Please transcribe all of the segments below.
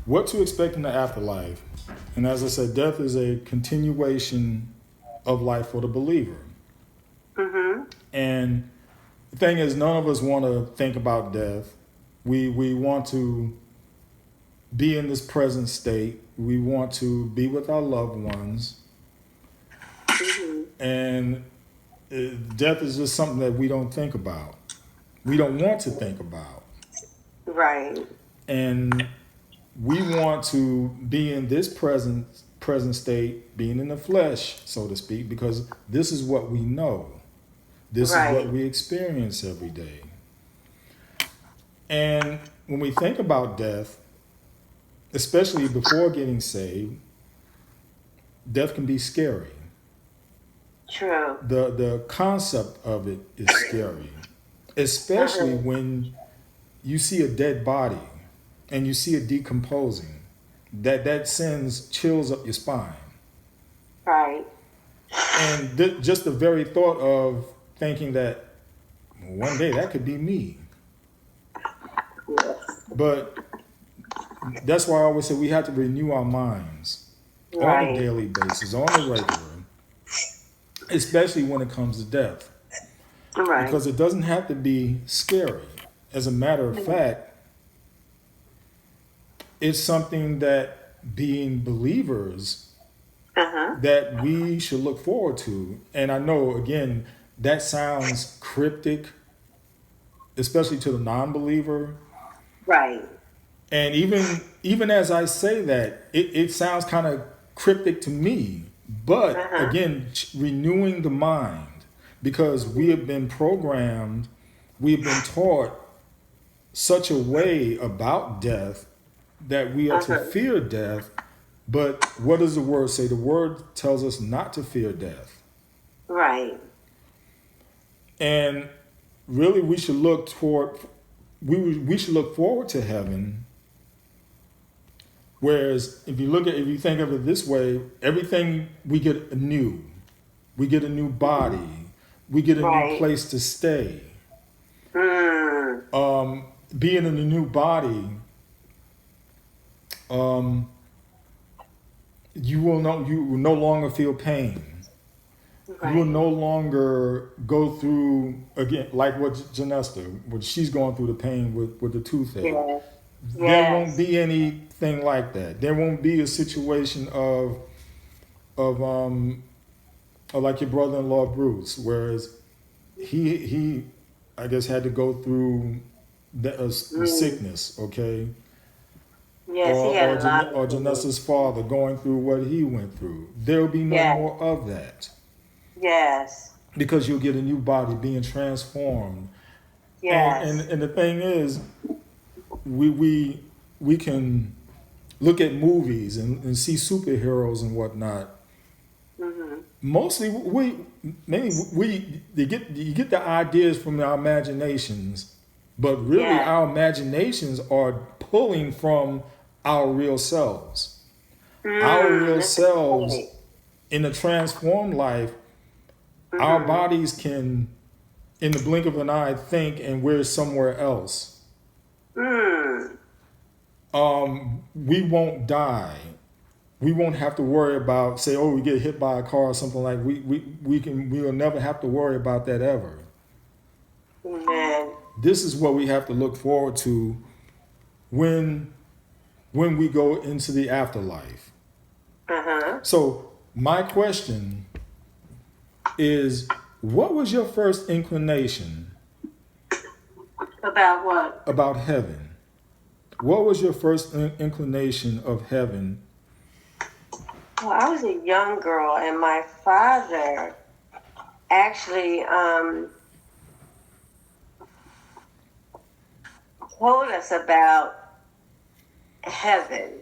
what to expect in the afterlife. And as I said, death is a continuation of life for the believer. Mm-hmm. And the thing is, none of us want to think about death. We want to be in this present state. We want to be with our loved ones. Mm-hmm. And death is just something that we don't think about. We don't want to think about. Right. And we want to be in this present state, being in the flesh, so to speak, because this is what we know. This is what Right. we experience every day. And when we think about death, especially before getting saved, death can be scary. True. The concept of it is scary, especially Uh-huh. when you see a dead body and you see it decomposing. That sends chills up your spine. Right. And just the very thought of thinking that one day that could be me. Yes. But that's why I always say we have to renew our minds on a Right. daily basis, on a regular, especially when it comes to death. Right. Because it doesn't have to be scary. As a matter of fact, it's something that being believers Uh-huh. that we should look forward to. And I know again that sounds cryptic, especially to the non-believer. Right. And even as I say that, it sounds kind of cryptic to me. But Uh-huh. again, renewing the mind because we have been programmed, we've been taught such a way about death that we are to Uh-huh. fear death. But what does the word say? The word tells us not to fear death. Right. And really we should look toward we should look forward to heaven. Whereas if you think of it this way, everything we get anew. We get a new body. We get a new Right. place to stay. Mm. Being in a new body, um, you will no longer feel pain. You will Right. no longer go through again like what Janesta, what she's going through the pain with the toothache. Yes. There won't Yes. be anything like that. There won't be a situation of like your brother-in-law Bruce, whereas he I guess had to go through the Mm. sickness, okay, Yes, he had a lot of Or things. Janessa's father going through what he went through. There will be no Yes. more of that Yes. because you'll get a new body being transformed. Yes. And the thing is, we we we can look at movies and see superheroes and whatnot. Mm-hmm. Mostly we you get the ideas from our imaginations, but really Yes. our imaginations are pulling from our real selves. Our Mm. real That's a good selves point. in a transformed life, our Mm-hmm. bodies can in the blink of an eye think and we're somewhere else. Mm. We won't die. We won't have to worry about say, oh, we get hit by a car or something like we will never have to worry about that ever. Amen. This is what we have to look forward to when we go into the afterlife. Uh-huh. So my question is, what was your first inclination About what? about heaven? What was your first inclination of heaven? Well, I was a young girl, and my father actually told us about heaven.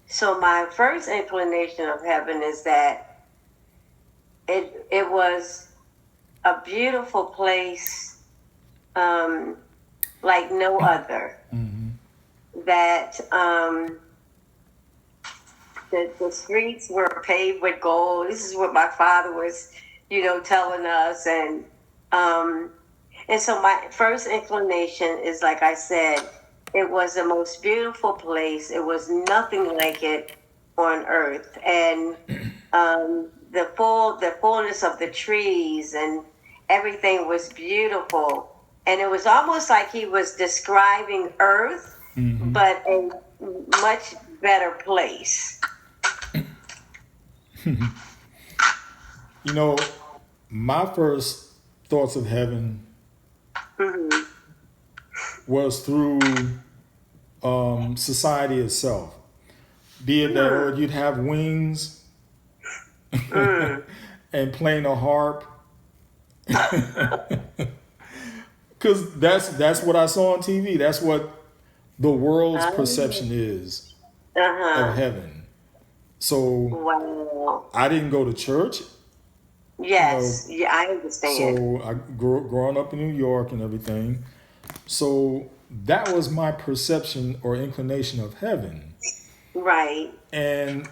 So my first inclination of heaven is that it was a beautiful place, like no other. Mm-hmm. That the streets were paved with gold. This is what my father was, telling us, um, and so my first inclination is, like I said, It was the most beautiful place. It was nothing like it on earth, and the fullness of the trees and everything was beautiful. And it was almost like he was describing Earth, Hmm. but a much better place. You know, my first thoughts of heaven Hmm. was through society itself. Be it that, oh, Mm, you'd have wings mm. and playing a harp, because that's what I saw on TV. That's what the world's perception is of Uh-huh. heaven. So Wow. I didn't go to church, you know. Yes, yeah, I understand. So I growing up in New York and everything. So that was my perception or inclination of heaven, Right. and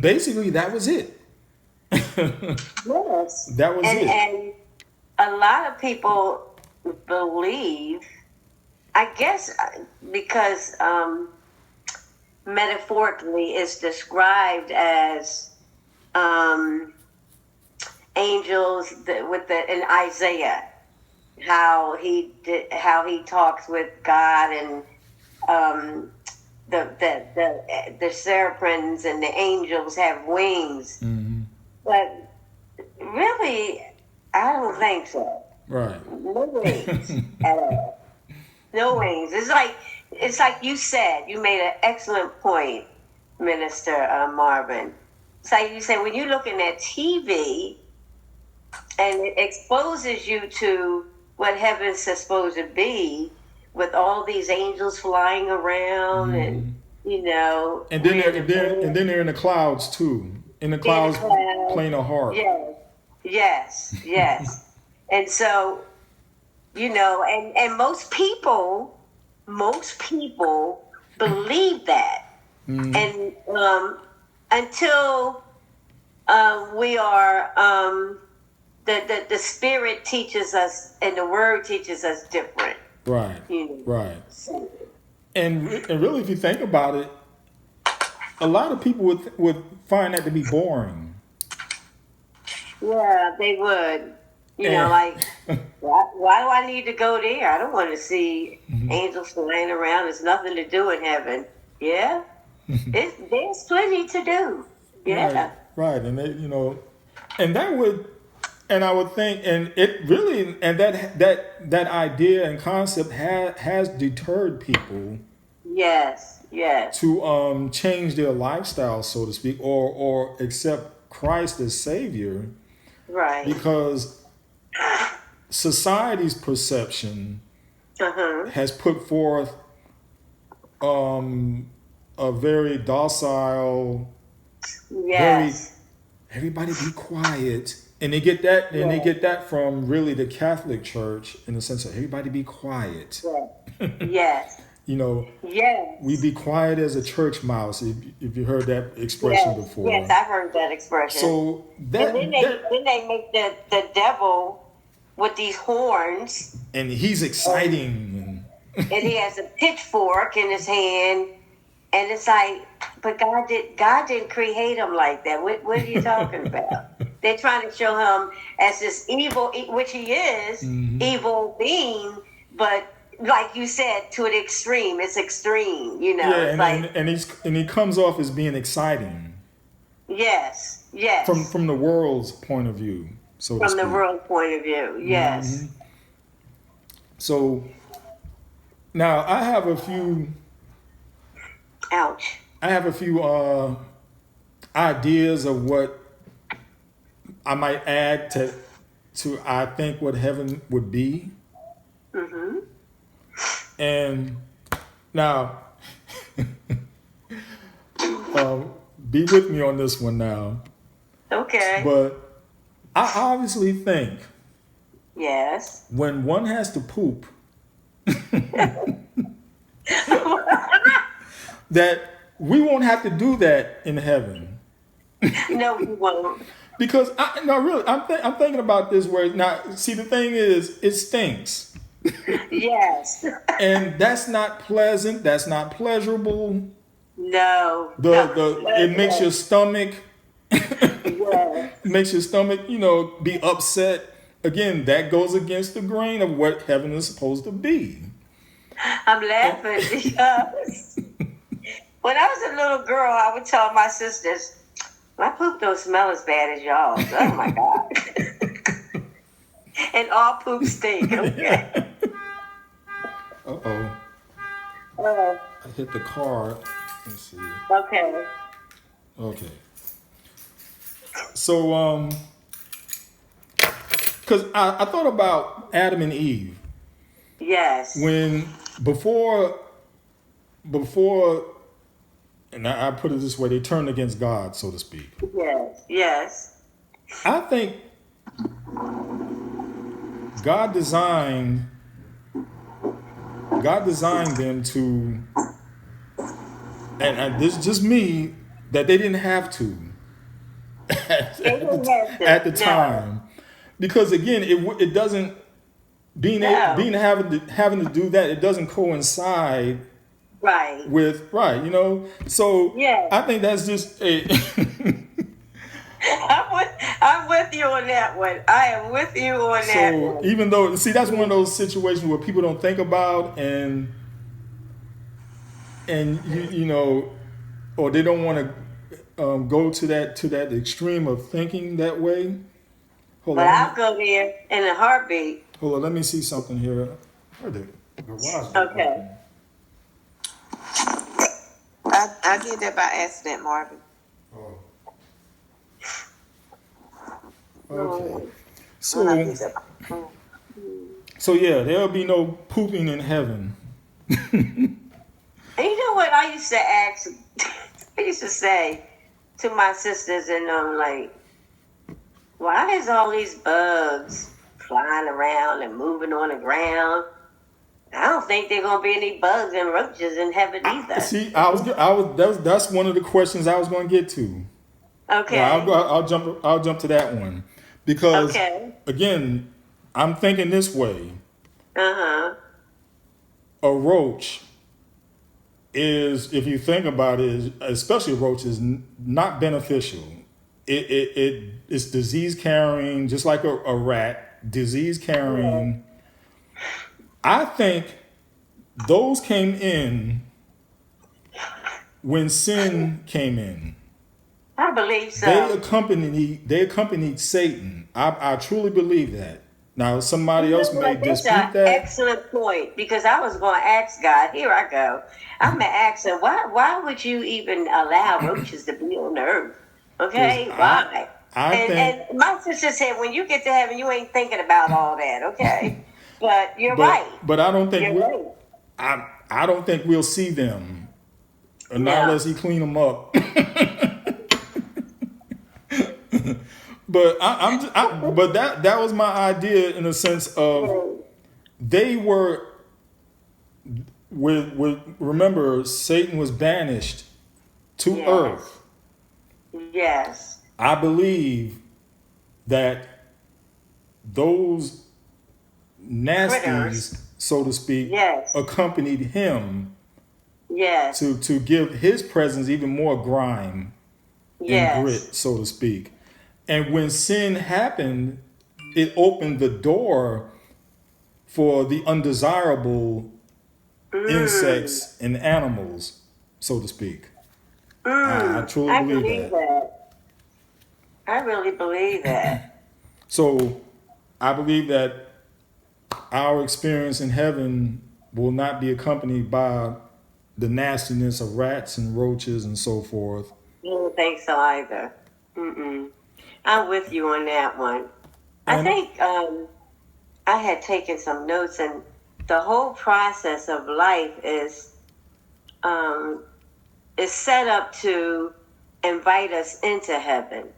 basically that was it. Yes. That was it. And a lot of people believe, I guess, because metaphorically it's described as um, angels with the in Isaiah, how he talks with God, and um, the seraphims and the angels have wings, Hmm. but really, I don't think so. Right. No wings at all. No wings. It's like you said. You made an excellent point, Minister Marvin. It's like you said, when you're looking at TV and it exposes you to what heaven's supposed to be, with all these angels flying around, and Hmm. And then we're they're in the and then bed and then they're in the clouds too. In the in the clouds, clouds. playing a harp. Yes, yes, yes. And so, and most people believe that, Hmm. and until we are the spirit teaches us and the word teaches us different. Right. You know. Right. So, And really, if you think about it, a lot of people would find that to be boring. yeah, they would. And Like, why do I need to go there? I don't want to see angels flying around. There's nothing to do in heaven. Yeah, there's plenty to do. right, Yeah. right, and and that would, and I would think, and it really, and that idea and concept has deterred people Yes. Yes. to change their lifestyle, so to speak, or accept Christ as Savior, Right. because society's perception Uh huh. has put forth um, a very docile, very Yes. everybody be quiet, and they get that, and they Yes. get that from really the Catholic Church in the sense of everybody be quiet. Yes. Yes. You know, we Yes. be quiet as a church mouse. If you heard that expression Yes. Yes. before, I've heard that expression. so And then that they make the devil with these horns, and he's and, exciting. and he has a pitchfork in his hand, and it's like, but God didn't create him like that. What are you talking about? They're trying to show him as this evil, which he is, Hmm. evil being, but like you said, to an extreme. It's extreme. Yeah, It's like, and he comes off as being exciting yes, from yes, the world's point of view, so to from the speak. world point of view. Hmm. Yes. So now Ouch. I have a few ideas of what I might add to I think what heaven would be. Mm-hmm. And now, be with me on this one now. Okay. But I obviously think Yes. when one has to poop, that we won't have to do that in heaven. No, we won't. Because no, really, I'm thinking about this. Where now, see, the thing is, it stinks. Yes. And that's not pleasant. That's not pleasurable. No. No. The No. it makes your stomach Yes. makes your stomach, be upset. Again, that goes against the grain of what heaven is supposed to be. I'm laughing because when I was a little girl, I would tell my sisters, my poop don't smell as bad as y'all's. Oh my God. And all poop stink, okay? Uh-oh. Uh, I hit the card. Let's see. okay. Okay. So, because I thought about Adam and Eve Yes. when before, and I put it this way, they turned against God, so to speak. Yes. Yes. I think God designed God designed them to, and this is just me, that they didn't have to They didn't have at to. the No. time, because again, it doesn't No. having to do that. It doesn't coincide Right. with So Yes. I think that's just a. I'm with you on that one. I am with you on that So one. even though, see, that's one of those situations where people don't think about, and or they don't want to go to that extreme of thinking that way. Hold But on, I'll go there in a heartbeat. let me see something here. Where the garage door Okay. I did that by accident, Marvin. open? Oh, okay. Mm. When I So did that. so yeah, there'll be no pooping in heaven. And you know what I used to ask? I used to say to my sisters and like, why is all these bugs flying around and moving on the ground? I don't think there gonna be any bugs and roaches in heaven either. See, that's one of the questions I was going to get to. Okay. Yeah, I'll jump to that one, because Okay. again, I'm thinking this way: Uh-huh. a roach is, if you think about it, especially a roach, is not beneficial. It's disease carrying, just like a rat, disease carrying. I think those came in when sin came in. I believe They so. accompanied Satan. I truly believe that. Now somebody You know else may what? That's dispute an that. excellent point, because I was going to ask God. Here I go. I'm gonna ask him, why would you even allow roaches to be on the earth? 'Cause Okay, why? I think, And my sister said, when you get to heaven, you ain't thinking about all that. Okay, but you're but right. but I don't think You're right. I don't think we'll see them, not No. unless he clean them up. But but that was my idea, in a sense of, they were with remember, Satan was banished to Yes. earth. Yes. I believe that those nasties, Critters. so to speak, Yes. accompanied him Yes. to give his presence even more grime and Yes. grit, so to speak. And when sin happened, it opened the door for the undesirable insects and animals, so to speak. I truly I believe believe that. that. I really believe that. So I believe that our experience in heaven will not be accompanied by the nastiness of rats and roaches and so forth. I don't think so either. Mm-mm. I'm with you on that one. I And think I had taken some notes, and the whole process of life is set up to invite us into heaven.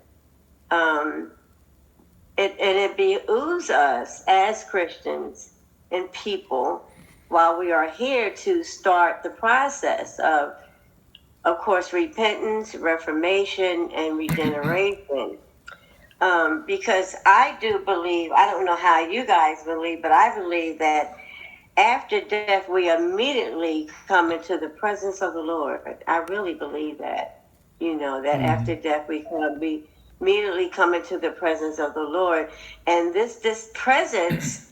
It behooves us as Christians and people, while we are here, to start the process of course, repentance, reformation, and regeneration. Because I do believe, I don't know how you guys believe, but I believe that after death, we immediately come into the presence of the Lord. I really believe that. That after death, we immediately come into the presence of the Lord. And this presence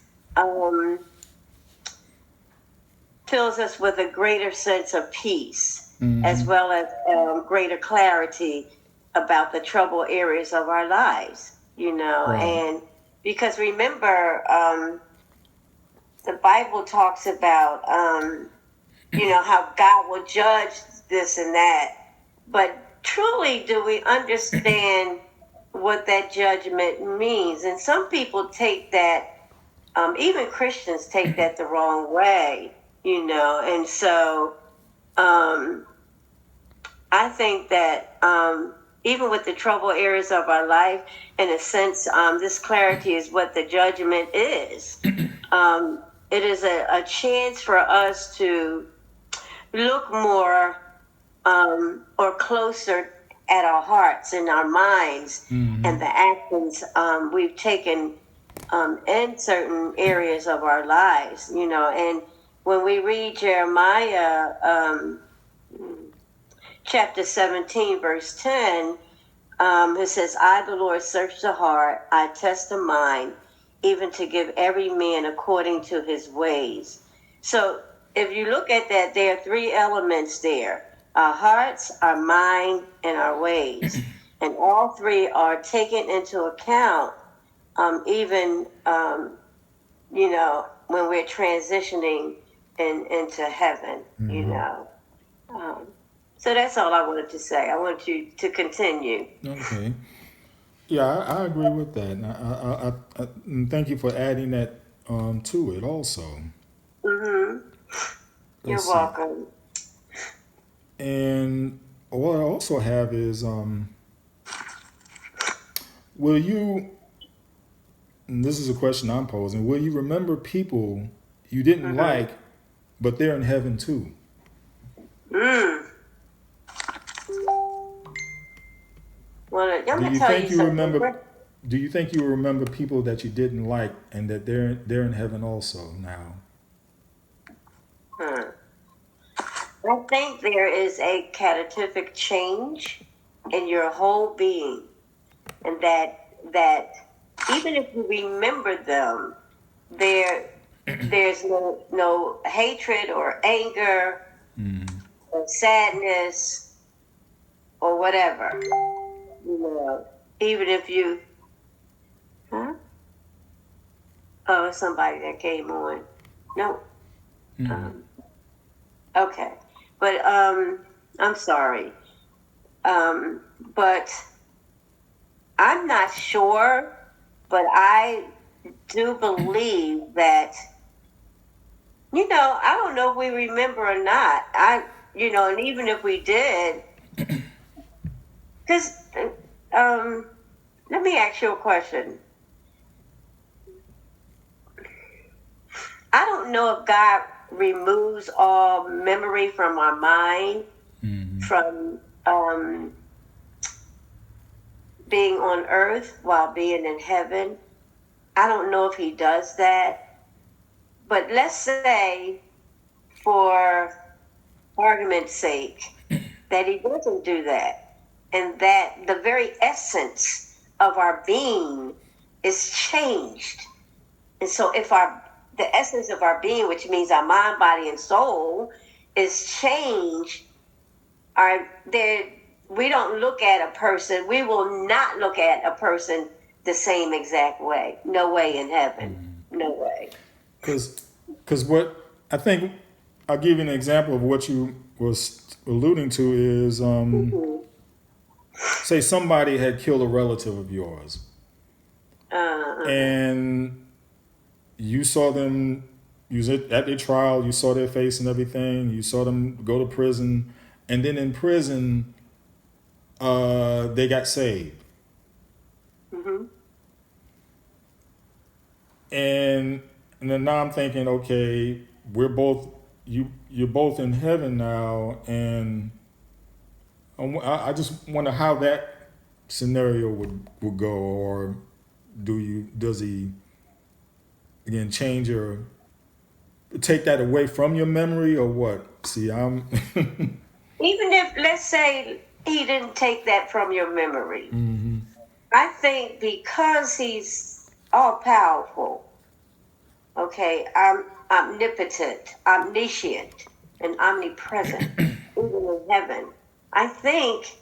fills us with a greater sense of peace, as well as greater clarity about the troubled areas of our lives, Right. and because remember, the Bible talks about, how God will judge this and that. But truly, do we understand what that judgment means? And some people take that, even Christians take that the wrong way, And so I think that even with the troubled areas of our life, in a sense, this clarity is what the judgment is. It is a chance for us to look more or closer at our hearts and our minds and the actions we've taken in certain areas of our lives, And when we read Jeremiah chapter 17, verse 10, it says, I, the Lord, search the heart, I test the mind, even to give every man according to his ways. So if you look at that, there are three elements there: our hearts, our mind, and our ways. And all three are taken into account, even, when we're transitioning into heaven, So that's all I wanted to say. I want you to continue. Okay. Yeah, I agree with that. And and thank you for adding that to it also. Mm-hmm. You're Let's see. welcome. And what I also have is, will you, and this is a question I'm posing, will you remember people you didn't Mm-hmm. like, but they're in heaven too? Mm. Well, I'm Do gonna you tell think you you something. remember? Do you think you remember people that you didn't like and that they're in heaven also now? Hmm. I think there is a catastrophic change in your whole being, and that even if you remember them, there's no hatred or anger or sadness or whatever. Even if you, huh? Oh, it's somebody that came on. No. Um, okay, but I'm sorry. But I'm not sure, but I do believe that, I don't know if we remember or not. And even if we did, because, let me ask you a question. I don't know if God removes all memory from our mind from being on earth while being in heaven. I don't know if he does that. But let's say, for argument's sake, that he doesn't do that. And that the very essence of our being is changed. And so if the essence of our being, which means our mind, body, and soul, is changed, we don't look at a person, we will not look at a person the same exact way. No way in heaven. No way. Because what I think, I'll give you an example of what you was alluding to is, Mm-hmm. say somebody had killed a relative of yours, Uh-huh. and you saw them, you was at their trial, you saw their face and everything, you saw them go to prison, and then in prison, they got saved. Mm-hmm. And and then now I'm thinking, okay, we're both you're both in heaven now, and I just wonder how that scenario would go, or does he again change your take that away from your memory or what? See, I'm. Even if, let's say, he didn't take that from your memory, I think because he's all powerful, okay, omnipotent, omniscient, and omnipresent, even in heaven. I think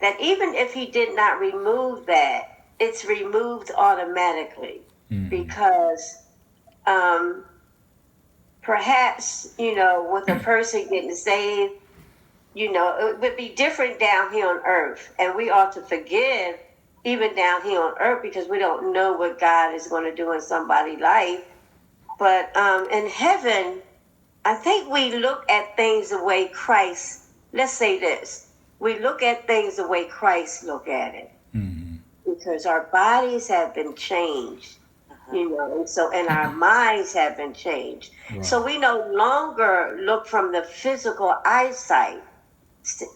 that even if he did not remove that, it's removed automatically because perhaps, with a person getting saved, it would be different down here on earth. And we ought to forgive even down here on earth because we don't know what God is going to do in somebody's life. But in heaven, I think we look at things the way Christ, let's say this, we look at things the way Christ look at it. Because our bodies have been changed, and our minds have been changed. Right. So we no longer look from the physical eyesight.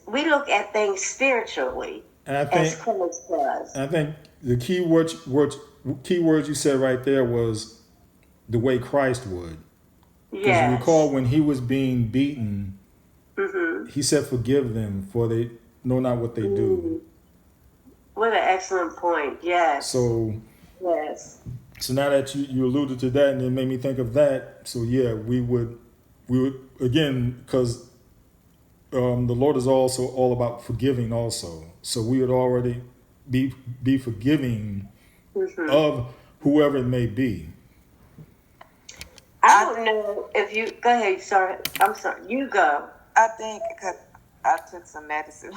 We look at things spiritually, And I think, as Christ does. I think the key words you said right there was the way Christ would. Because you recall when he was being beaten, he said, "Forgive them, for they know not what they do." What an excellent point. Yes. So now that you alluded to that, and it made me think of that. So yeah, we would again, because the Lord is also all about forgiving also. So we would already be forgiving of whoever it may be. I don't know if you go ahead. Sorry, I'm sorry. You go. I think because I took some medicine.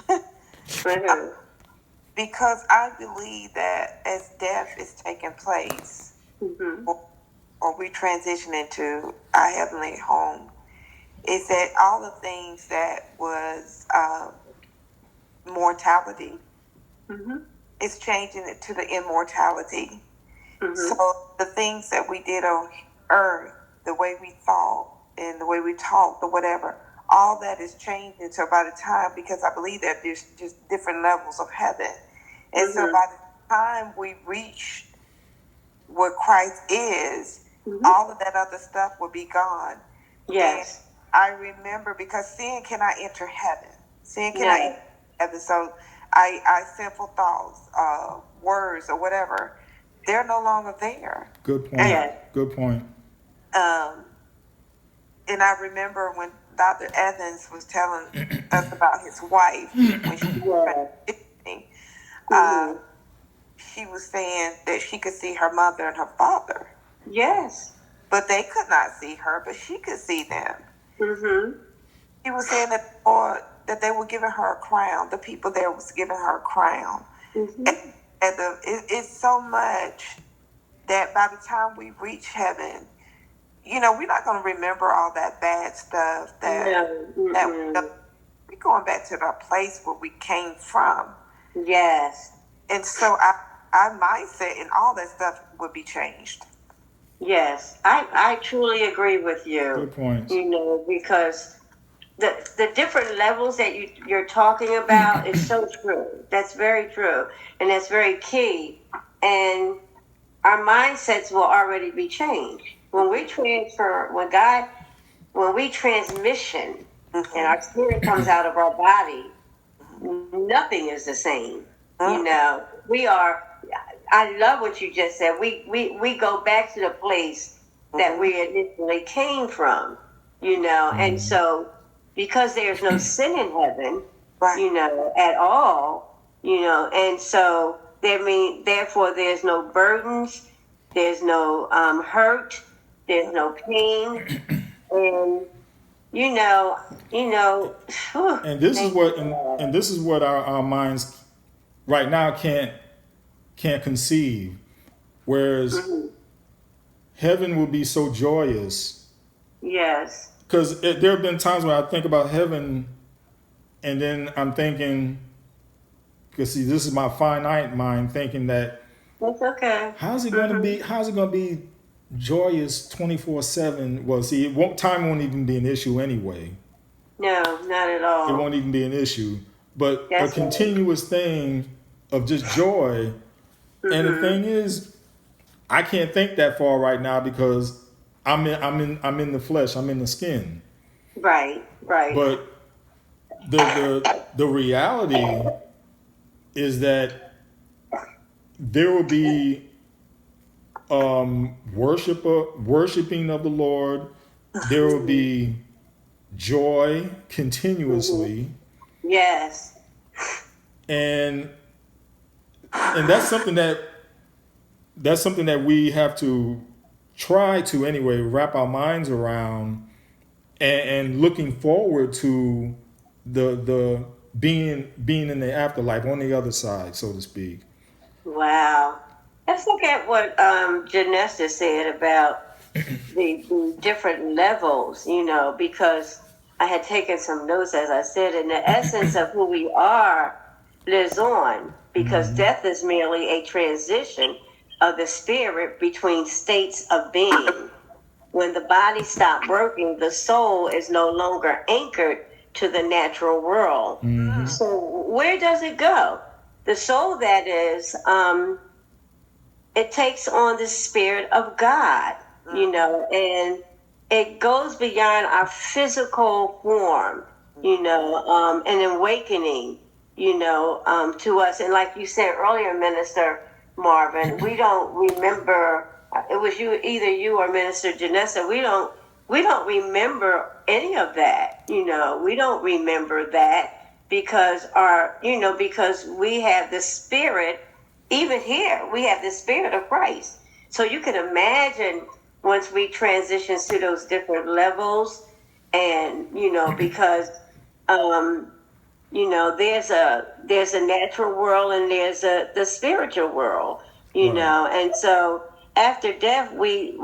Because I believe that as death is taking place, or we transition into our heavenly home, is that all the things that was mortality is changing it to the immortality. So the things that we did on earth, the way we thought and the way we talked or whatever, all that is changing. So by the time, because I believe that there's just different levels of heaven. And so by the time we reach what Christ is, all of that other stuff will be gone. Yes. And I remember, because sin cannot enter heaven. Sin cannot enter heaven. So I sinful thoughts, words or whatever, they're no longer there. Good point. Good point. And I remember when Dr. Evans was telling us about his wife when she was pregnant, she was saying that she could see her mother and her father. Yes. But they could not see her, but she could see them. She was saying that they were giving her a crown. The people there was giving her a crown. And it's so much that by the time we reach heaven, we're not going to remember all that bad stuff that we're going back to the place where we came from. Yes. And so our mindset and all that stuff would be changed. Yes, I truly agree with you. Good point. Because the different levels that you're talking about is so true. That's very true. And that's very key. And our mindsets will already be changed. When we transfer, when we transition and our spirit comes out of our body, nothing is the same. We are, I love what you just said. We go back to the place that we initially came from, and so because there's no sin in heaven, at all, and so therefore there's no burdens, there's no hurt, there's no pain, and and this is what our minds right now can't conceive. Whereas heaven will be so joyous. Yes. Because there have been times when I think about heaven, and then I'm thinking, because see, this is my finite mind thinking that. That's okay. How's it going to be? How's it going to be joyous 24/7? Well, see, time won't even be an issue anyway. No, not at all. It won't even be an issue. But That's a continuous thing of just joy. And the thing is, I can't think that far right now because I'm in the flesh. I'm in the skin. Right. But the reality is that there will be worshiping of the Lord. There will be joy continuously, Yes. and that's something that we have to try to anyway wrap our minds around, and looking forward to the being in the afterlife on the other side, so to speak. Wow. Let's look at what Janessa said about the different levels, because I had taken some notes, as I said, and the essence of who we are lives on, because Mm-hmm. death is merely a transition of the spirit between states of being. When the body stops working, the soul is no longer anchored to the natural world. Mm-hmm. So where does it go? The soul, that is, it takes on the spirit of God, and it goes beyond our physical form, an awakening, to us. And like you said earlier, Minister Marvin, we don't remember. It was either you or Minister Janessa. We don't remember any of that. We don't remember that because we have the spirit. Even here, we have the spirit of Christ. So you can imagine once we transition to those different levels, and because there's a natural world and there's the spiritual world, Right. and so after death we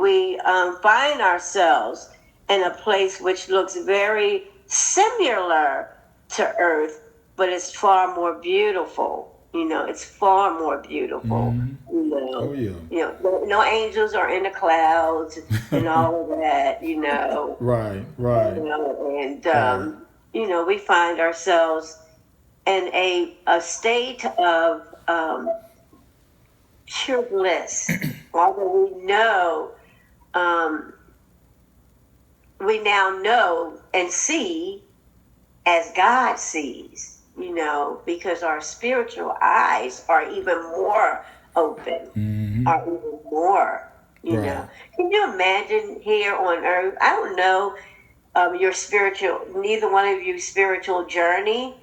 find ourselves in a place which looks very similar to Earth, but it's far more beautiful. It's far more beautiful. Mm-hmm. Oh yeah. No angels are in the clouds and all of that. Right. And Right. we find ourselves in a state of pure bliss. Although we now know and see as God sees, because our spiritual eyes are even more open, Mm-hmm. are even more, Right. Can you imagine here on earth? I don't know neither one of you spiritual journey.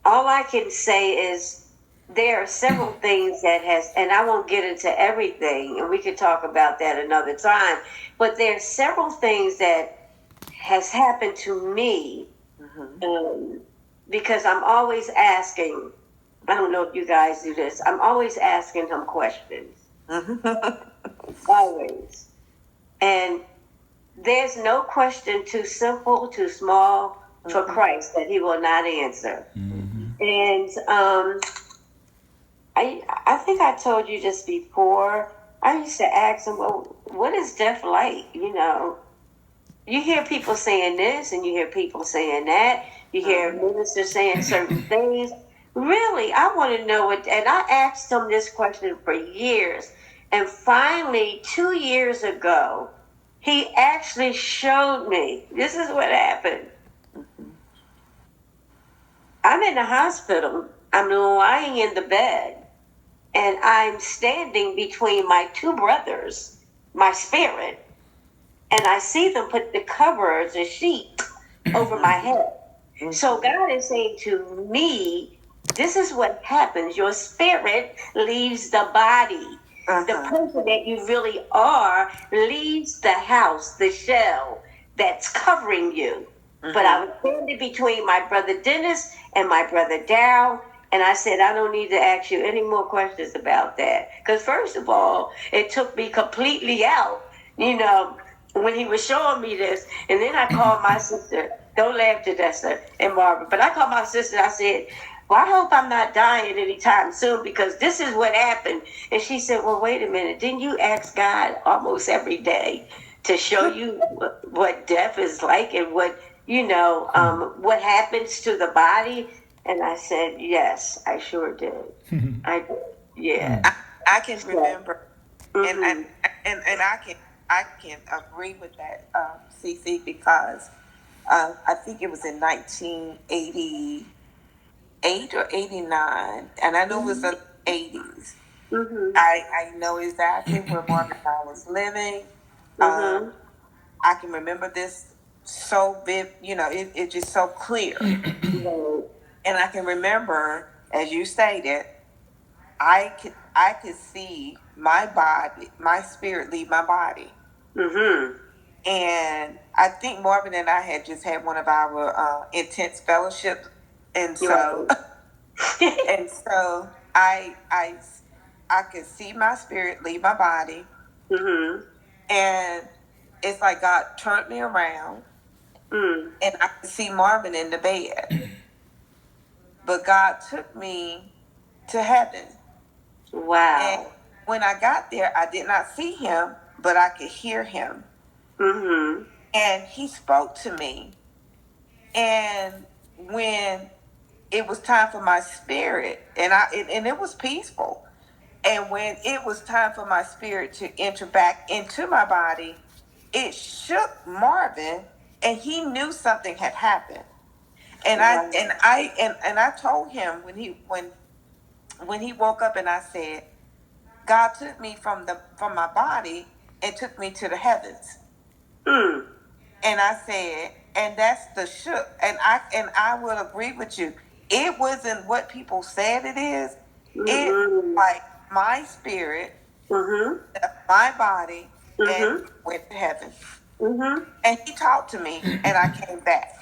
All I can say is there are several things and I won't get into everything, and we could talk about that another time, but there are several things that has happened to me, because I'm always asking. I don't know if you guys do this. I'm always asking him questions. Always. And there's no question too simple, too small for Christ that he will not answer. Mm-hmm. And I think I told you this before. I used to ask him, well, what is death like? You hear people saying this and you hear people saying that. You hear ministers saying certain things. Really, I want to know it. And I asked him this question for years. And finally, 2 years ago, he actually showed me. This is what happened. I'm in the hospital. I'm lying in the bed. And I'm standing between my two brothers, my spirit, and I see them put the covers, the sheet, over my head. So God is saying to me, this is what happens. Your spirit leaves the body. The person that you really are leaves the house, the shell that's covering you. But I was standing between my brother Dennis and my brother Darrell, and I said, I don't need to ask you any more questions about that. Because first of all, it took me completely out, when he was showing me this. And then I called my sister. Don't laugh, Janessa and Marvin. But I called my sister. I said, well, I hope I'm not dying anytime soon, because this is what happened. And she said, well, wait a minute. Didn't you ask God almost every day to show you what death is like and what happens to the body? And I said, yes, I sure did. I did. Yeah. I can remember, and I can I can agree with that, CC, because I think it was in 1988 or 89, and I know it was the 80s. Mm-hmm. I know exactly where Marvin and I was living. Mm-hmm. I can remember this so vivid, it just so clear. And I can remember, as you stated, I could see my body, my spirit leave my body. Mm-hmm. And I think Marvin and I had just had one of our intense fellowships, and so and so I could see my spirit leave my body, Mm-hmm. and it's like God turned me around, and I could see Marvin in the bed, but God took me to heaven. Wow. And when I got there, I did not see him, but I could hear him. Mm-hmm. And he spoke to me. And when it was time for my spirit, and it was peaceful. And when it was time for my spirit to enter back into my body, it shook Marvin, and he knew something had happened. And Wow. I told him when he woke up, and I said, God took me from my body and took me to the heavens. Mm. And I said, and that's the shook. And I will agree with you. It wasn't what people said it is. It was Mm-hmm. like my spirit, Mm-hmm. my body, and Mm-hmm. went to heaven. Mm-hmm. And he talked to me, and I came back.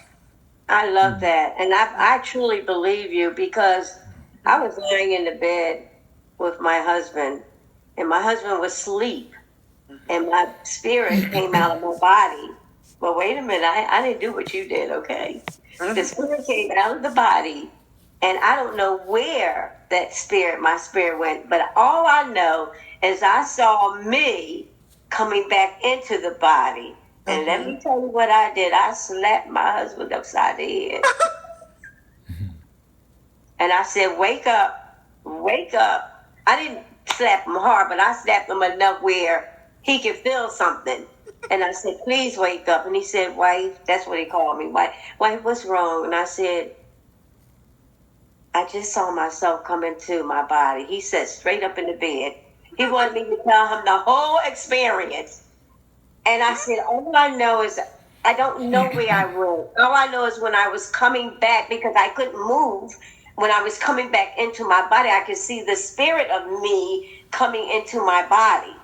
I love that. And I truly believe you, because I was lying in the bed with my husband, and my husband was asleep, and my spirit came out of my body. But wait a minute, I didn't do what you did, okay? The spirit came out of the body, and I don't know where my spirit went, but all I know is I saw me coming back into the body. And let me tell you what I did. I slapped my husband upside the head. And I said, wake up, wake up. I didn't slap him hard, but I slapped him enough where he could feel something. And I said, please wake up. And he said, wife, that's what he called me. Wife, what's wrong? And I said, I just saw myself come into my body. He said, straight up in the bed. He wanted me to tell him the whole experience. And I said, all I know is I don't know where I went. All I know is when I was coming back, because I couldn't move, when I was coming back into my body, I could see the spirit of me coming into my body,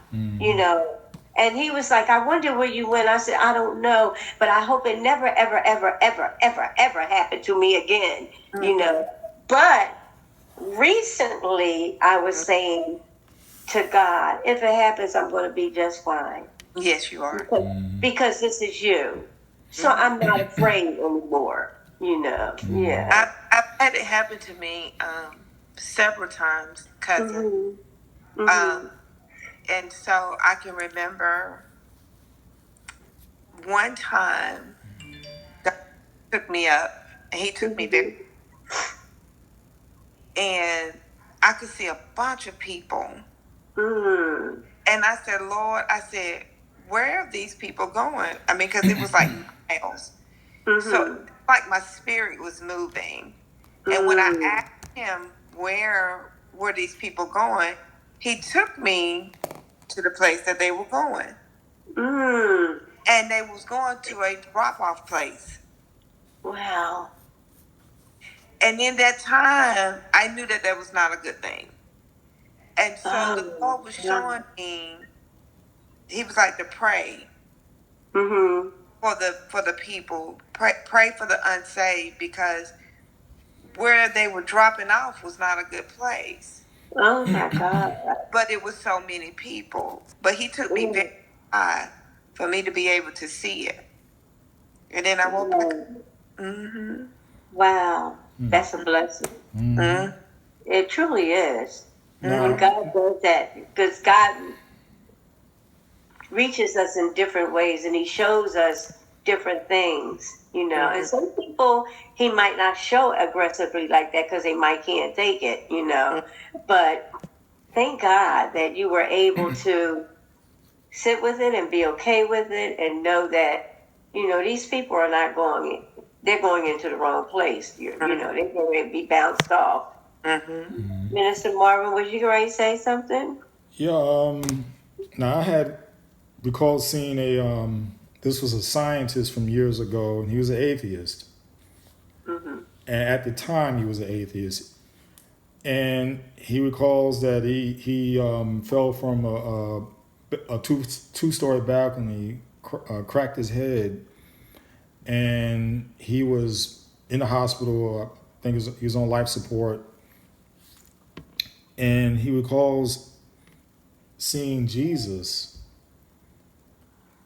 And he was like, I wonder where you went. I said, I don't know, but I hope it never, ever, ever, ever, ever, ever happened to me again, But recently I was saying to God, if it happens, I'm going to be just fine. Yes, you are. Because this is you. So I'm not afraid anymore, Yeah. I've had it happen to me several times, cousin. And so I can remember one time God took me up, and he took me there, and I could see a bunch of people. And I said, Lord, where are these people going? I mean, because it was like miles. So like my spirit was moving. And when I asked him where were these people going, he took me to the place that they were going. And they was going to a drop-off place. Wow. And in that time, I knew that was not a good thing. And so the Lord was showing me, he was like to pray for the people, pray for the unsaved, because where they were dropping off was not a good place. Oh my God. But it was so many people. But he took me very high for me to be able to see it. And then I woke back. Wow. That's a blessing. It truly is. When God does that, because God reaches us in different ways, and he shows us different things, And some people he might not show aggressively like that because they might can't take it, But thank God that you were able to sit with it and be okay with it and know that, these people are not they're going into the wrong place. They're going to be bounced off. Mm-hmm. Minister Marvin, was you ready to say something? Yeah. Now I had recalled seeing this was a scientist from years ago, and he was an atheist. Mm-hmm. And at the time, he was an atheist, and he recalls that he fell from a two-story balcony, cracked his head, and he was in the hospital. I think he was on life support, and he recalls seeing Jesus,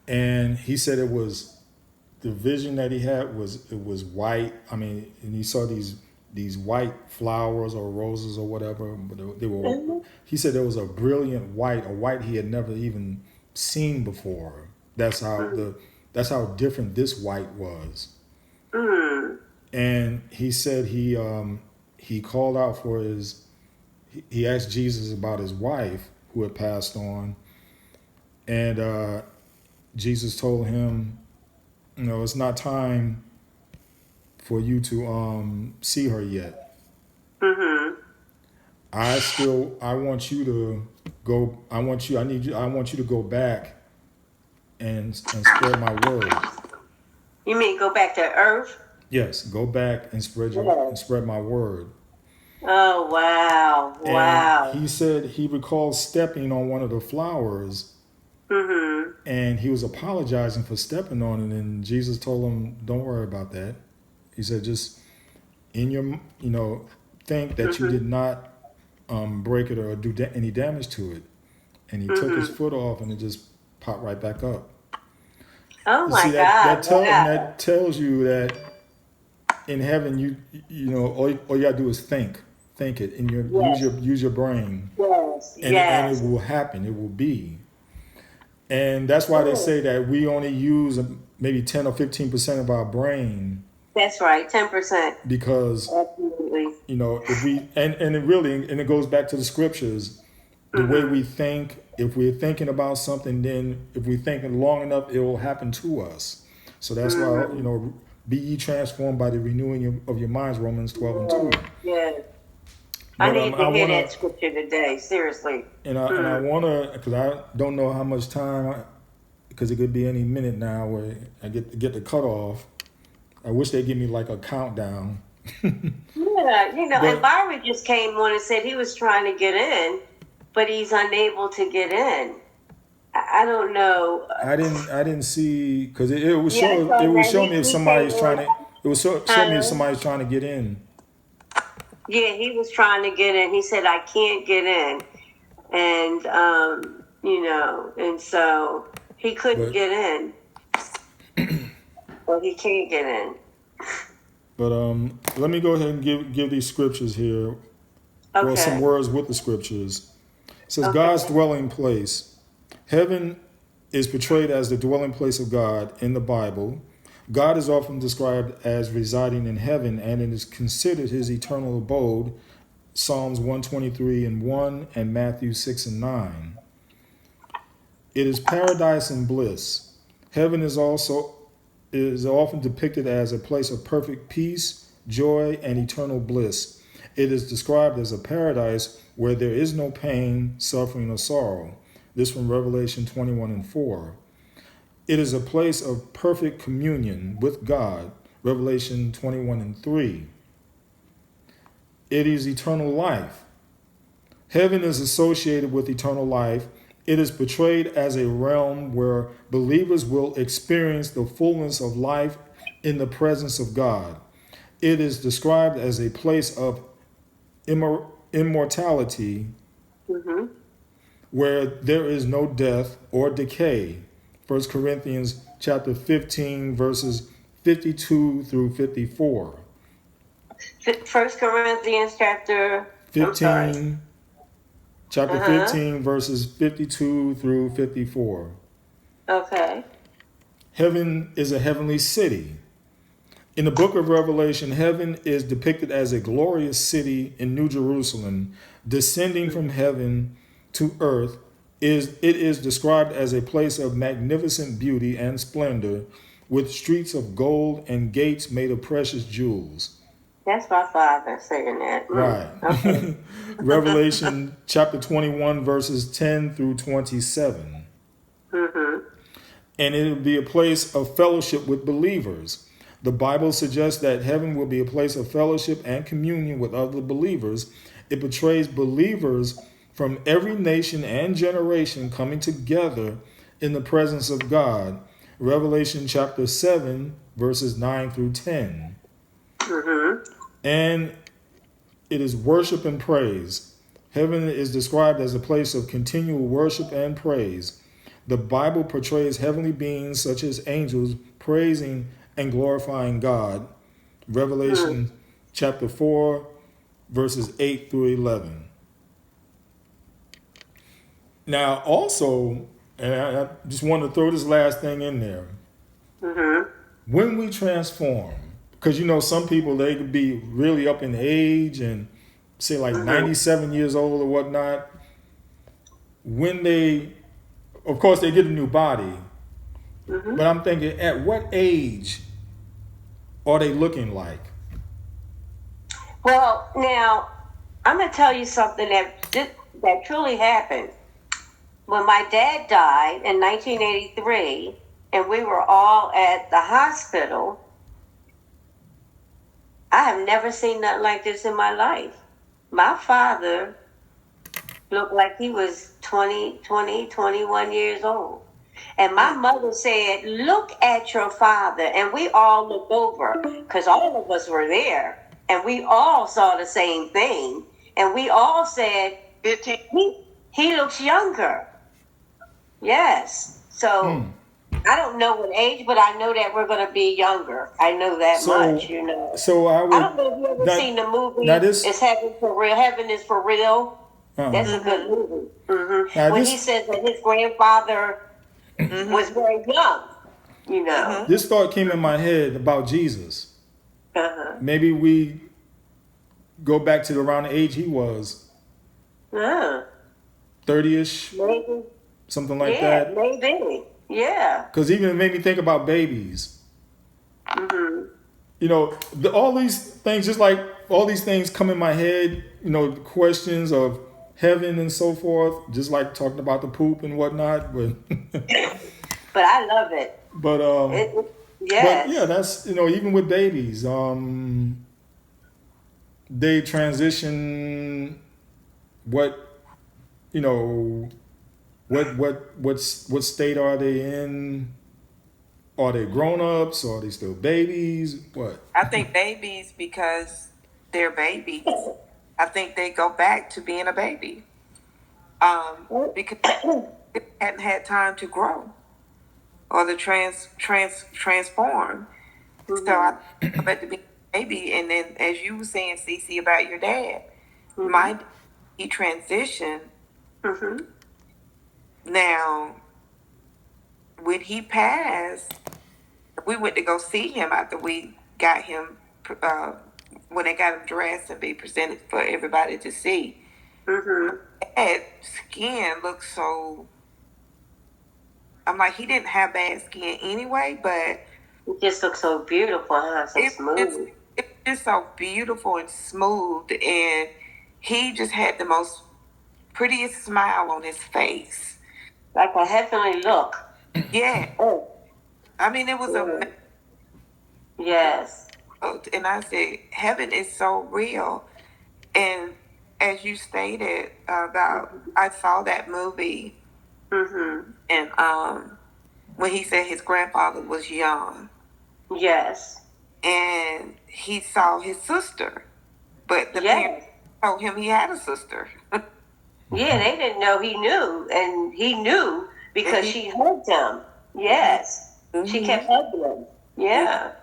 and he said it was the vision that he had was white. I mean, and he saw these white flowers or roses or whatever, but they were. Mm-hmm. He said there was a brilliant white, a white he had never even seen before. That's how different this white was. Mm. And he said he called out for he asked Jesus about his wife who had passed on, and Jesus told him, it's not time for you to see her yet. Mm-hmm. I want you to go. I want you to go back and spread my word. You mean go back to Earth? Yes, go back and spread my word. Oh, wow. Wow. And he said he recalls stepping on one of the flowers, Mm-hmm. and he was apologizing for stepping on it, and Jesus told him, "Don't worry about that." He said, "Just in your, think that you did not break it or do any damage to it." And he took his foot off, and it just popped right back up. Oh, my See, God. that tells you that in heaven, all you gotta do is think it, and use your brain, Yes. and it will happen. It will be. And that's why they say that we only use maybe 10 or 15% of our brain. That's right, 10%. Because, absolutely, if we, and it goes back to the scriptures, the way we think, if we're thinking about something, then if we're thinking long enough, it will happen to us. So that's why, be ye transformed by the renewing of your minds, Romans 12 and 2. Yeah. I need to hear that scripture today, seriously. And I want to, because I don't know how much time, because it could be any minute now where I get the cutoff. I wish they'd give me like a countdown. Yeah, and Byron just came on and said he was trying to get in, but he's unable to get in. I don't know. I didn't see, because it would show me if somebody's trying to. It would show me if somebody's trying to get in. Yeah, he was trying to get in. He said, "I can't get in," and and so he couldn't get in. Well, he can't get in. But let me go ahead and give these scriptures here. Okay. Or some words with the scriptures. It says, God's dwelling place. Heaven is portrayed as the dwelling place of God in the Bible. God is often described as residing in heaven, and it is considered his eternal abode. Psalms 123 and 1 and Matthew 6 and 9. It is paradise and bliss. Heaven is often depicted as a place of perfect peace, joy, and eternal bliss. It is described as a paradise where there is no pain, suffering, or sorrow. This from Revelation 21 and 4. It is a place of perfect communion with God. Revelation 21 and 3. It is eternal life. Heaven is associated with eternal life. It is portrayed as a realm where believers will experience the fullness of life in the presence of God. It is described as a place of immortality, where there is no death or decay. 1 Corinthians chapter 15, verses 52 through 54. 1 Corinthians chapter 15, chapter 15, verses 52 through 54. Okay. Heaven is a heavenly city. In the book of Revelation, heaven is depicted as a glorious city in New Jerusalem, descending from heaven to earth It is described as a place of magnificent beauty and splendor, with streets of gold and gates made of precious jewels. That's my father saying that. Right. Okay. Revelation chapter 21, verses 10 through 27. Mm-hmm. And it will be a place of fellowship with believers. The Bible suggests that heaven will be a place of fellowship and communion with other believers. It portrays believers from every nation and generation coming together in the presence of God. Revelation chapter 7, verses 9 through 10. Mm-hmm. And it is worship and praise. Heaven is described as a place of continual worship and praise. The Bible portrays heavenly beings such as angels praising and glorifying God. Revelation chapter 4, verses 8 through 11. Now, also, and I just want to throw this last thing in there. Mm-hmm. When we transform, because some people, they could be really up in age and say like 97 years old or whatnot. When they, of course, they get a new body. Mm-hmm. But I'm thinking, at what age are they looking like? Well, now I'm gonna tell you something that truly happened. When my dad died in 1983, and we were all at the hospital, I have never seen nothing like this in my life. My father looked like he was 21 years old. And my mother said, "Look at your father." And we all looked over because all of us were there. And we all saw the same thing. And we all said, 15. he looks younger. Yes. So I don't know what age, but I know that we're going to be younger. I know that much, So I would. I don't know if you ever seen the movie. It's Heaven for Real. Heaven is for Real. That's a good movie. Mm-hmm. When he says that his grandfather was very young, This thought came in my head about Jesus. Maybe we go back to around the age he was. 30-ish. Maybe. Something like that. Maybe. Yeah. Because even it made me think about babies. All these things, just like all these things come in my head, questions of heaven and so forth, just like talking about the poop and whatnot. But but I love it. But yes. But yeah, that's even with babies, they transition. What state are they in? Are they grown-ups? Are they still babies? What? I think babies, because they're babies, I think they go back to being a baby. Because they hadn't had time to grow or to transform. So I go back to being a baby. And then, as you were saying, Cece, about your dad, he transitioned. Now, when he passed, we went to go see him after we got him, when they got him dressed and be presented for everybody to see. That skin looks so. I'm like, he didn't have bad skin anyway, but it just looks so beautiful, huh? So smooth. It's just so beautiful and smooth, and he just had the most prettiest smile on his face. Like a heavenly look. Yeah. I mean, it was a. Yes. And I said, heaven is so real. And as you stated about, I saw that movie. And when he said his grandfather was young. Yes. And he saw his sister. But the parents told him he had a sister. Yeah, they didn't know he knew. And he knew because she hugged him. Yes. She kept hugging him. Yeah.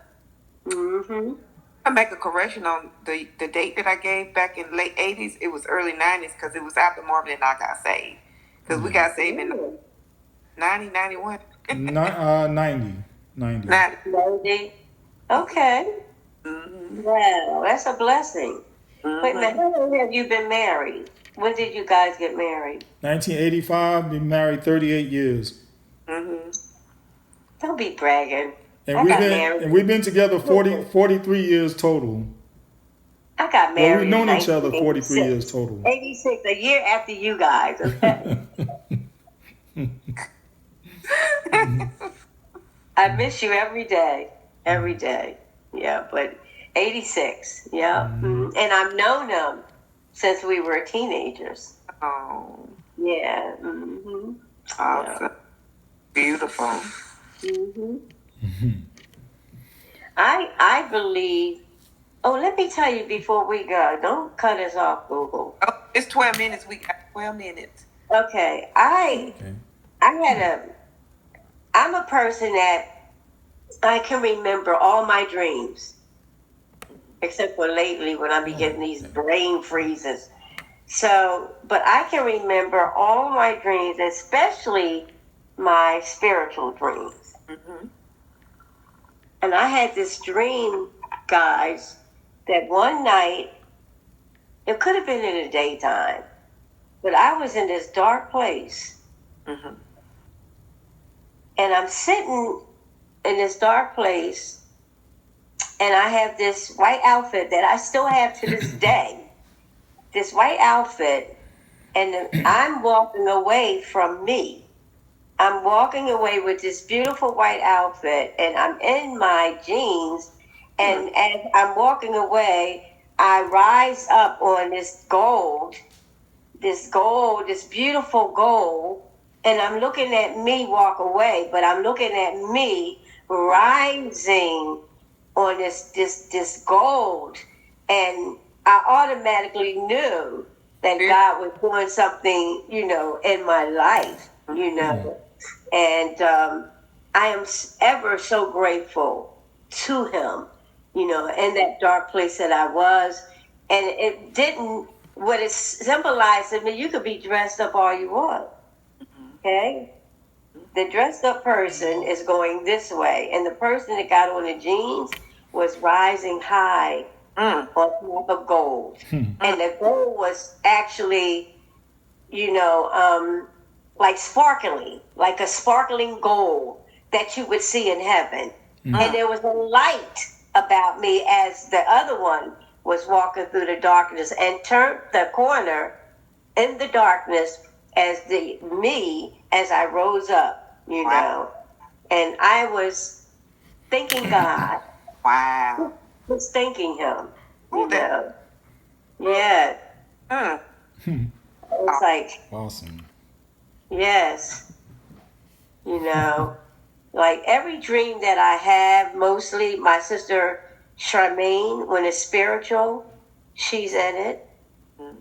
I make a correction on the date that I gave back in late 80s. It was early 90s because it was after Marvin and I got saved. Because we got saved in 90, 91. 90. 90. Okay. Wow, that's a blessing. Wait a minute, how long have you been married? When did you guys get married? 1985. Been married 38 years, Mm-hmm. Don't be bragging. and I got married. we've been together 40, Listen, 43 years total. I got Well, we've married in known each other 43 years 1986. total. 86, a year after you guys, okay? I miss you every day. Every day. Yeah, but 86. Yeah. And I've known them since we were teenagers. Oh, Yeah. Yeah. awesome. Beautiful. hmm I believe. Oh, let me tell you before we go. Don't cut us off, Google. Oh, it's 12 minutes. We got 12 minutes. Okay. Okay. I'm a person that I can remember all my dreams, except for lately when I be getting these brain freezes. So, but I can remember all my dreams, especially my spiritual dreams. Mm-hmm. And I had this dream, guys, that one night, it could have been in the daytime, but I was in this dark place. Mm-hmm. And I'm sitting in this dark place, and I have this white outfit that I still have to this day. This white outfit, and I'm walking away from me. I'm walking away with this beautiful white outfit, and I'm in my jeans. And as I'm walking away, I rise up on this beautiful gold, and I'm looking at me walk away, but I'm looking at me rising on this gold, and I automatically knew that God was doing something, in my life, and I am ever so grateful to Him, in that dark place that I was, and it didn't. What it symbolized to me, you could be dressed up all you want, okay? The dressed up person is going this way, and the person that got on the jeans was rising high on top of gold. And the gold was actually, like sparkling, like a sparkling gold that you would see in heaven. And there was a light about me as the other one was walking through the darkness and turned the corner in the darkness as I rose up, and I was thanking God. Wow. Was thanking Him, Yeah. It's like, Awesome. yes, like every dream that I have, mostly my sister Charmaine, when it's spiritual, she's in it.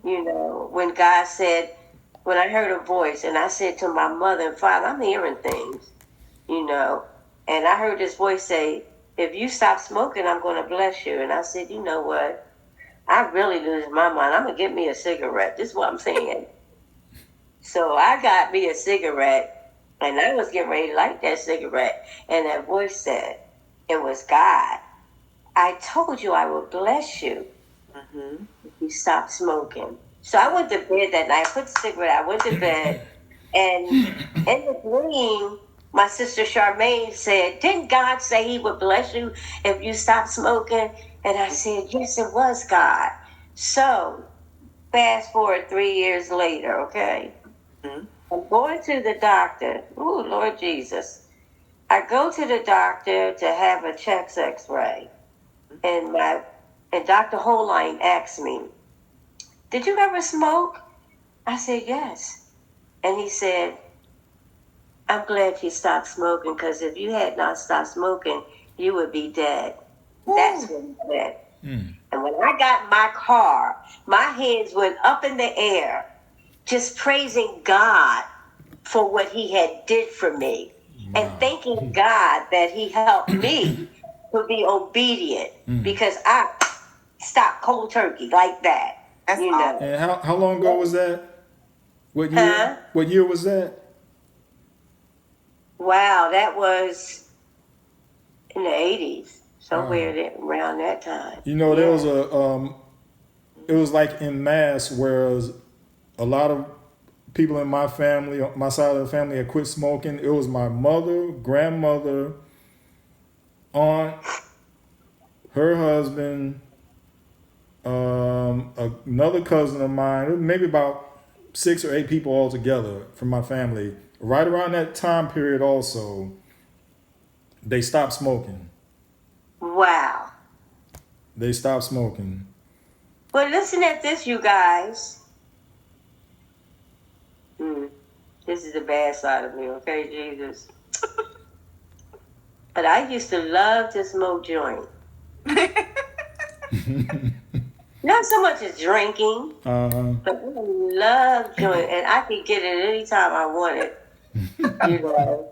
When God said, when I heard a voice and I said to my mother and father, I'm hearing things, and I heard this voice say, if you stop smoking, I'm going to bless you. And I said, you know what? I really lose my mind. I'm going to get me a cigarette. This is what I'm saying. So I got me a cigarette, and I was getting ready to light that cigarette. And that voice said, it was God. I told you I would bless you if you stop smoking. So I went to bed that night. I put the cigarette out. I went to bed. And in the dream, my sister Charmaine said, didn't God say He would bless you if you stop smoking? And I said, yes, it was God. So fast forward 3 years later, okay? I'm going to the doctor. Ooh, Lord Jesus. I go to the doctor to have a chest x-ray. And Dr. Holine asked me, did you ever smoke? I said, yes. And he said, I'm glad you stopped smoking, because if you had not stopped smoking, you would be dead. That's what he said. And when I got in my car, my hands went up in the air, just praising God for what He had did for me. And thanking God that He helped me to be obedient, because I stopped cold turkey like that. That's awesome. And how long ago was that? What year? Huh? What year was that? Wow, that was in the 80s, somewhere around that time. There was it was like in mass, whereas a lot of people in my family, my side of the family, had quit smoking. It was my mother, grandmother, aunt, her husband, another cousin of mine, maybe about 6 or 8 people altogether from my family. Right around that time period also, they stopped smoking. Wow. They stopped smoking. But listen at this, you guys. This is the bad side of me, okay, Jesus? But I used to love to smoke joint. Not so much as drinking, but I love joint, and I could get it anytime I wanted. You know.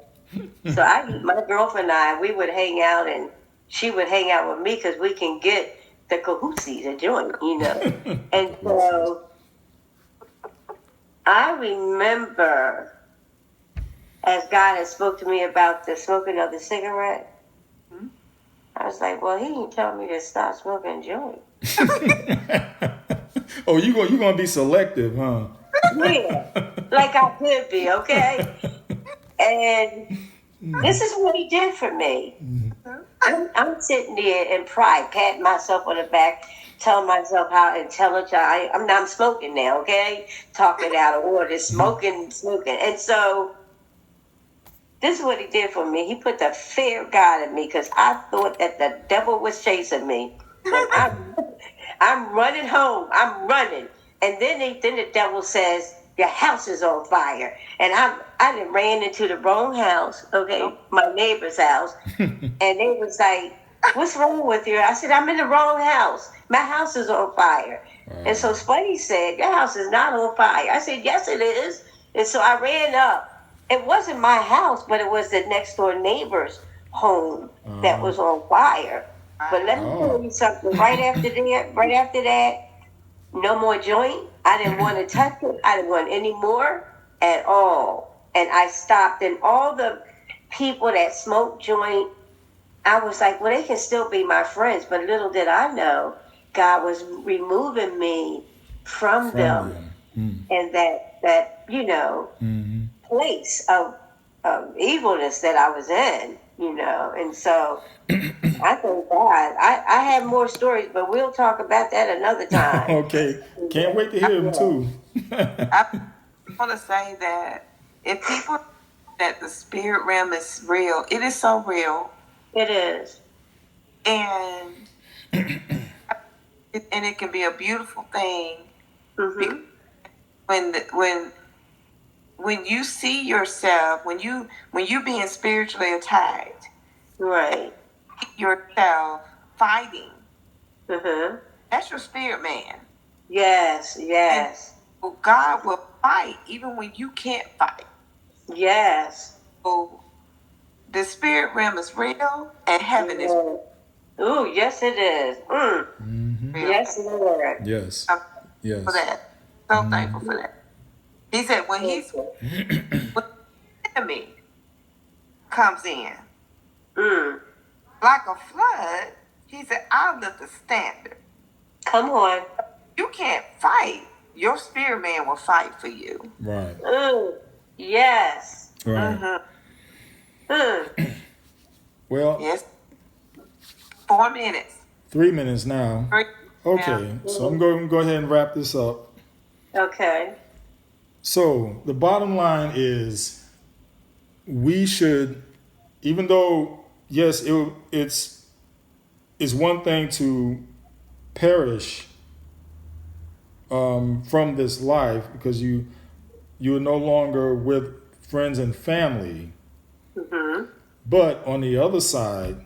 So my girlfriend and I, we would hang out, and she would hang out with me because we can get the cahootsies, the joint, you know. And so I remember, as God had spoke to me about the smoking of the cigarette, I was like, well, he didn't tell me to stop smoking joint. Oh, you gonna be selective, huh? Yeah, like I could be, okay? And this is what he did for me. I'm sitting there in pride, patting myself on the back, telling myself how intelligent I am. I'm smoking now, okay? Talking out of order, smoking. And so this is what he did for me. He put the fear of God in me because I thought that the devil was chasing me. I'm running home. I'm running. And then the devil says, your house is on fire. And I done ran into the wrong house, okay, my neighbor's house. And they was like, what's wrong with you? I said, I'm in the wrong house. My house is on fire. And so Spuddy said, your house is not on fire. I said, yes, it is. And so I ran up. It wasn't my house, but it was the next door neighbor's home that was on fire. But let me tell you something. Right after that, no more joint. I didn't want to touch it. I didn't want any more at all. And I stopped. And all the people that smoke joint, I was like, well, they can still be my friends. But little did I know, God was removing me from them. And that you know, place of evilness that I was in, you know. And so I thank God. I have more stories, but we'll talk about that another time. Okay. Can't wait to hear them too. I want to say that if people that the spirit realm is real, it is so real. It is. And it can be a beautiful thing. When you see yourself, when you being spiritually attacked, right, yourself fighting, that's your spirit man. Yes. And God will fight even when you can't fight. Yes. So the spirit realm is real and heaven is real. Ooh, yes it is. Yes, Lord. Yes. Yes. For that. So thankful for that. He said when when the enemy comes in like a flood, he said, I'll lift the standard. Come on. You can't fight. Your spirit man will fight for you. Right. Yes. Right. Well, yes. 4 minutes. 3 minutes now. Okay. So I'm going to go ahead and wrap this up. Okay. So the bottom line is, we should, even though yes, it's one thing to perish from this life because you're no longer with friends and family. But on the other side,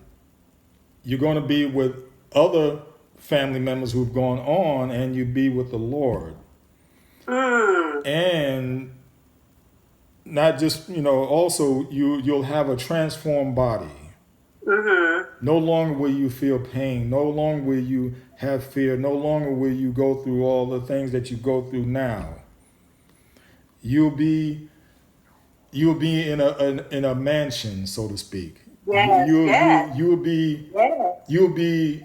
you're going to be with other family members who've gone on, and you be with the Lord. And not just, also you'll have a transformed body. No longer will you feel pain. No longer will you have fear. No longer will you go through all the things that you go through now. You'll be in a mansion, so to speak. Yes, You'll be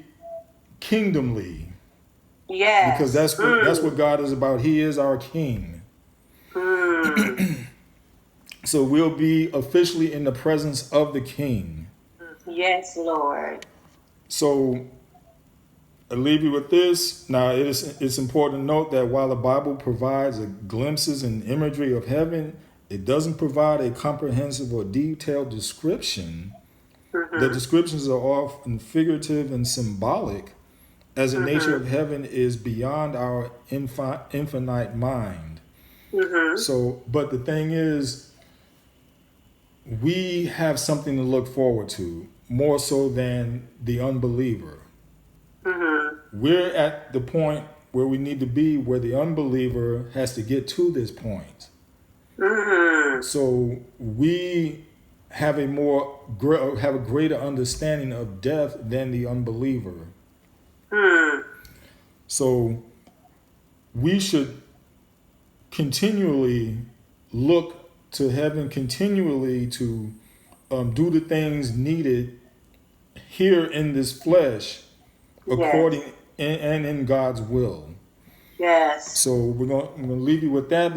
kingdomly. Yes. Because that's what God is about. He is our king. Mm. So we'll be officially in the presence of the King. Yes, Lord. So I'll leave you with this. Now, it's important to note that while the Bible provides glimpses and imagery of heaven, it doesn't provide a comprehensive or detailed description. The descriptions are often figurative and symbolic, as the nature of heaven is beyond our infinite mind. So, but the thing is, we have something to look forward to more so than the unbeliever. We're at the point where we need to be, where the unbeliever has to get to this point. So we have have a greater understanding of death than the unbeliever. So we should continually look to heaven, continually to do the things needed here in this flesh, according and in God's will. Yes. So I'm gonna leave you with that.